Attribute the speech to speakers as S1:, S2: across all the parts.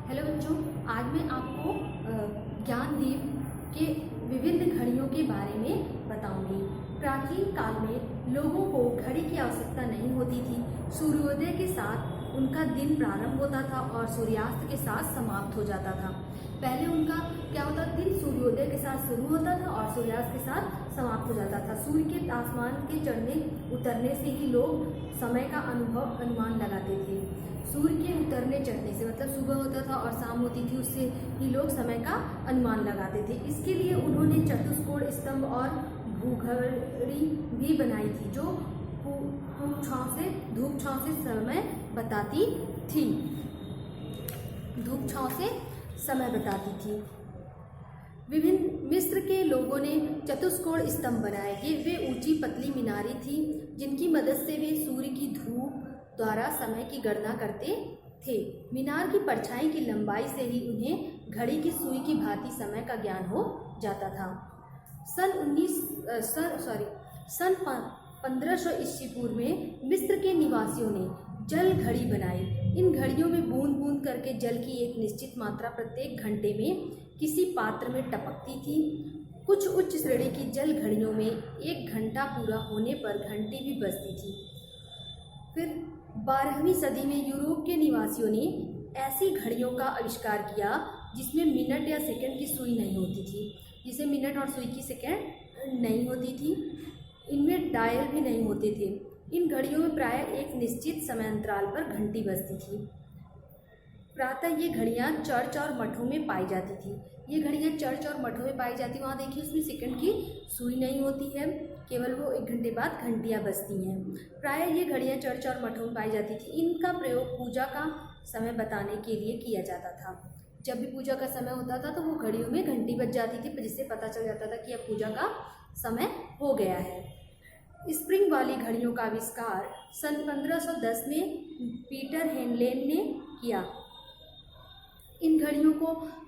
S1: Hello बच्चों, आज मैं आपको ज्ञानदीप के विविध घड़ियों के बारे में बताऊंगी। प्राचीन काल में लोगों को घड़ी की आवश्यकता नहीं होती थी। सूर्योदय के साथ उनका दिन प्रारंभ होता था और सूर्यास्त के साथ समाप्त हो जाता था। पहले उनका क्या होता था, दिन सूर्योदय के साथ शुरू होता था और सूर्यास्त के साथ समाप्त हो जाता था। सूर्य के आसमान के चढ़ने उतरने से ही लोग समय का अनुमान लगाते थे। सूर्य के उतरने चढ़ने से मतलब सुबह होता था और शाम होती थी, उससे ही लोग समय का अनुमान लगाते थे। इसके लिए उन्होंने चतुष्कोण स्तंभ और भूघड़ी भी बनाई थी, जो धूप छांव से समय बताती थी। धूप छांव से समय बताती थी। विभिन्न मिस्र के लोगों ने चतुष्कोण स्तंभ बनाए। ये वे ऊंची पतली मीनारें थी जिनकी मदद से वे सूर्य की धूप द्वारा समय की गणना करते थे। मीनार की परछाई की लंबाई से ही उन्हें घड़ी की सुई की भांति समय का ज्ञान हो जाता था। सन 1500 ईस्वी पूर्व में मिस्र के निवासियों ने जल घड़ी बनाई। इन घड़ियों में बूंद बूंद करके जल की एक निश्चित मात्रा प्रत्येक घंटे में किसी पात्र में टपकती थी। कुछ उच्च श्रेणी की जल घड़ियों में 1 घंटा पूरा होने पर घंटी भी बजती थी। फिर 12वीं सदी में यूरोप के निवासियों ने ऐसी घड़ियों का आविष्कार किया जिसमें मिनट या सेकंड की सुई नहीं होती थी, जिसे मिनट और सुई की सेकंड नहीं होती थी। इनमें डायल भी नहीं होते थे। इन घड़ियों में प्रायः एक निश्चित समय अंतराल पर घंटी बजती थी। प्रातः ये घड़ियाँ चर्च और मठों में पाई जाती थी। ये घड़ियाँ चर्च और मठों में पाई जाती, वहाँ देखिए उसमें सेकंड की सुई नहीं होती है, केवल वो 1 घंटे बाद घंटियाँ बजती हैं। प्रायः ये घड़ियाँ चर्च और मठों में पाई जाती थी। इनका प्रयोग पूजा का समय बताने के लिए किया जाता था। जब भी पूजा का समय होता था तो वो घड़ियों में घंटी बज जाती थी, जिससे पता चल जाता था कि अब पूजा का समय हो गया है। स्प्रिंग वाली घड़ियों का आविष्कार सन 1510 में पीटर हेनलेन ने किया। इन घड़ियों को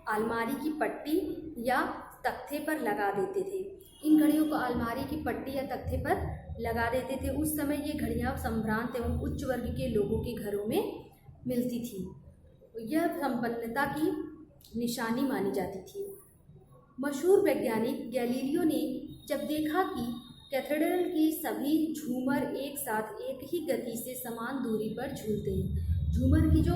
S1: अलमारी की पट्टी या तख्ते पर लगा देते थे। इन घड़ियों को अलमारी की पट्टी या तख्ते पर लगा देते थे। उस समय ये घड़ियाँ संभ्रांत एवं उच्च वर्ग के लोगों के घरों में मिलती थी। यह संपन्नता की निशानी मानी जाती थी। मशहूर वैज्ञानिक गैलीलियो ने जब देखा कि कैथेड्रल की सभी झूमर एक साथ एक ही गति से समान दूरी पर झूलते हैं, झूमर की जो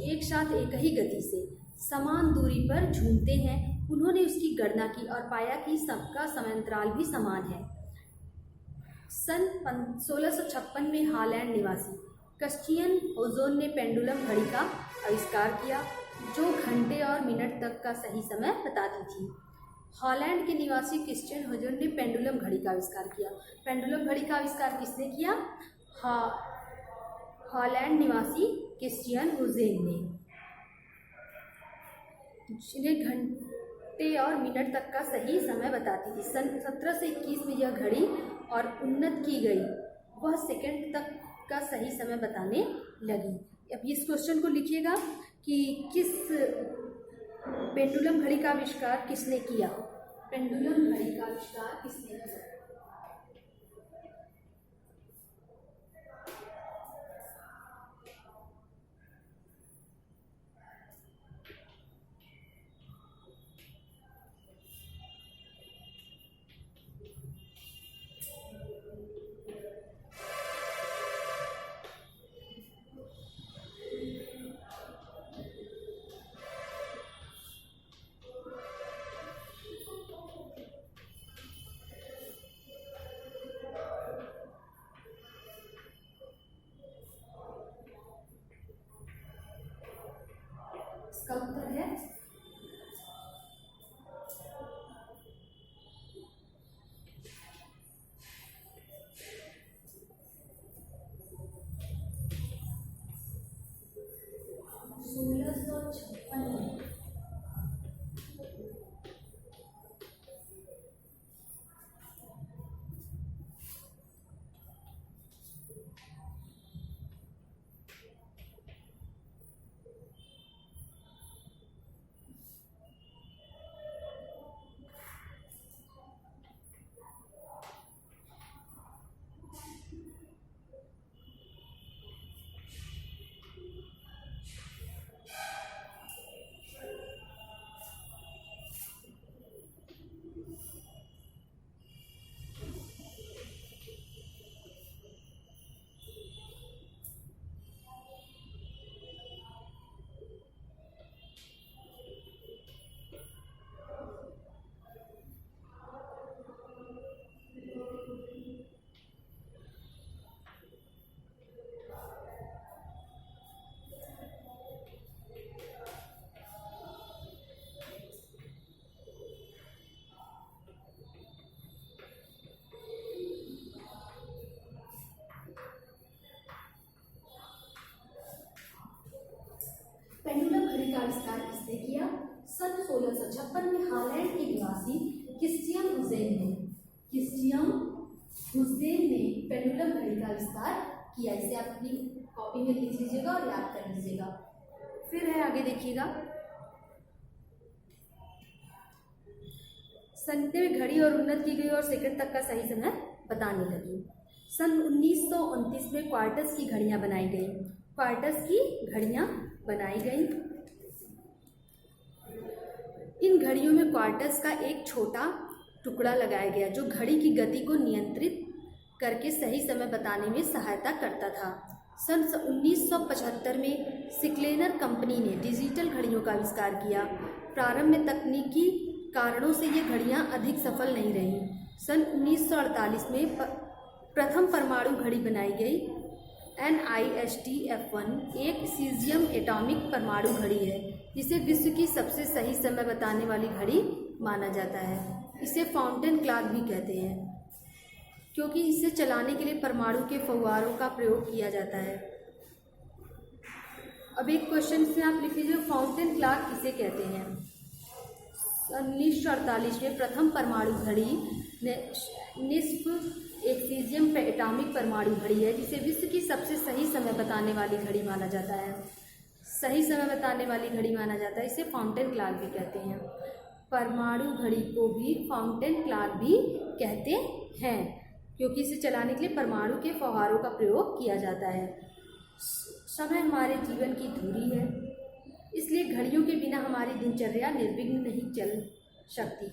S1: एक साथ एक ही गति से समान दूरी पर झूमते हैं, उन्होंने उसकी गणना की और पाया कि सबका समयांतराल भी समान है। सन 1656 में हॉलैंड निवासी क्रिश्चियन ओजोन ने पेंडुलम घड़ी का आविष्कार किया, जो घंटे और मिनट तक का सही समय बताती थी। हॉलैंड के निवासी क्रिश्चियन ओजोन ने पेंडुलम घड़ी का आविष्कार किया। पेंडुलम घड़ी का आविष्कार किसने किया? हॉलैंड निवासी क्रिश्चियन ओजोन ने। जिन्हें घंटे और मिनट तक का सही समय बताती थी। सन 1721 में यह घड़ी और उन्नत की गई, वह सेकंड तक का सही समय बताने लगी। अब इस क्वेश्चन को लिखिएगा कि किस पेंडुलम घड़ी का आविष्कार किसने किया? पेंडुलम घड़ी का आविष्कार किसने किया? इसका उत्तर है 1656 में। आविष्कार किसने किया? सन 1656 में हॉलैंड के निवासी क्रिस्टियन हुसैन ने पेंडुलम घड़ी का आविष्कार किया। इसे आप अपनी कॉपी में लिख लीजिएगा और याद कर लीजिएगा। फिर है आगे देखिएगा, संतरे में घड़ी और उन्नत की गई और सेकंड तक का सही समय बताने लगी। सन 1929 में क्वार्टर्स की घड़ियां बनाई गई। इन घड़ियों में क्वार्टर्स का एक छोटा टुकड़ा लगाया गया जो घड़ी की गति को नियंत्रित करके सही समय बताने में सहायता करता था। सन 1975 में सिक्लेनर कंपनी ने डिजिटल घड़ियों का आविष्कार किया। प्रारंभ में तकनीकी कारणों से ये घड़ियां अधिक सफल नहीं रहीं। सन 1948 में प्रथम परमाणु घड़ी बनाई गई। NIST F1 एक सीजियम एटॉमिक परमाणु घड़ी है जिसे विश्व की सबसे सही समय बताने वाली घड़ी माना जाता है। इसे फाउंटेन क्लॉक भी कहते हैं क्योंकि इसे चलाने के लिए परमाणु के फव्वारों का प्रयोग किया जाता है। अब एक क्वेश्चन से आप लिख लीजिए, फाउंटेन क्लॉक किसे कहते हैं? 1948 में प्रथम परमाणु घड़ी निस्फ एक सीजियम एटॉमिक परमाणु घड़ी है जिसे विश्व की सबसे सही समय बताने वाली घड़ी माना जाता है। इसे फाउंटेन क्लॉक भी कहते हैं। परमाणु घड़ी को भी फाउंटेन क्लॉक भी कहते हैं क्योंकि इसे चलाने के लिए परमाणु के फव्वारों का प्रयोग किया जाता है। समय हमारे जीवन की धुरी है, इसलिए घड़ियों के बिना हमारी दिनचर्या निर्विघ्न नहीं चल सकती।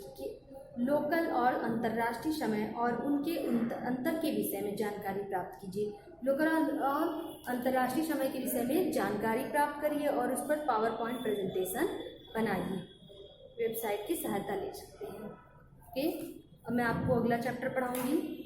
S1: लोकल और अंतर्राष्ट्रीय समय और उनके अंतर के विषय में जानकारी प्राप्त कीजिए। लोकल और अंतर्राष्ट्रीय समय के विषय में जानकारी प्राप्त करिए और उस पर पावर पॉइंट प्रेजेंटेशन बनाइए। वेबसाइट की सहायता ले सकते हैं। ओके, अब मैं आपको अगला चैप्टर पढ़ाऊंगी।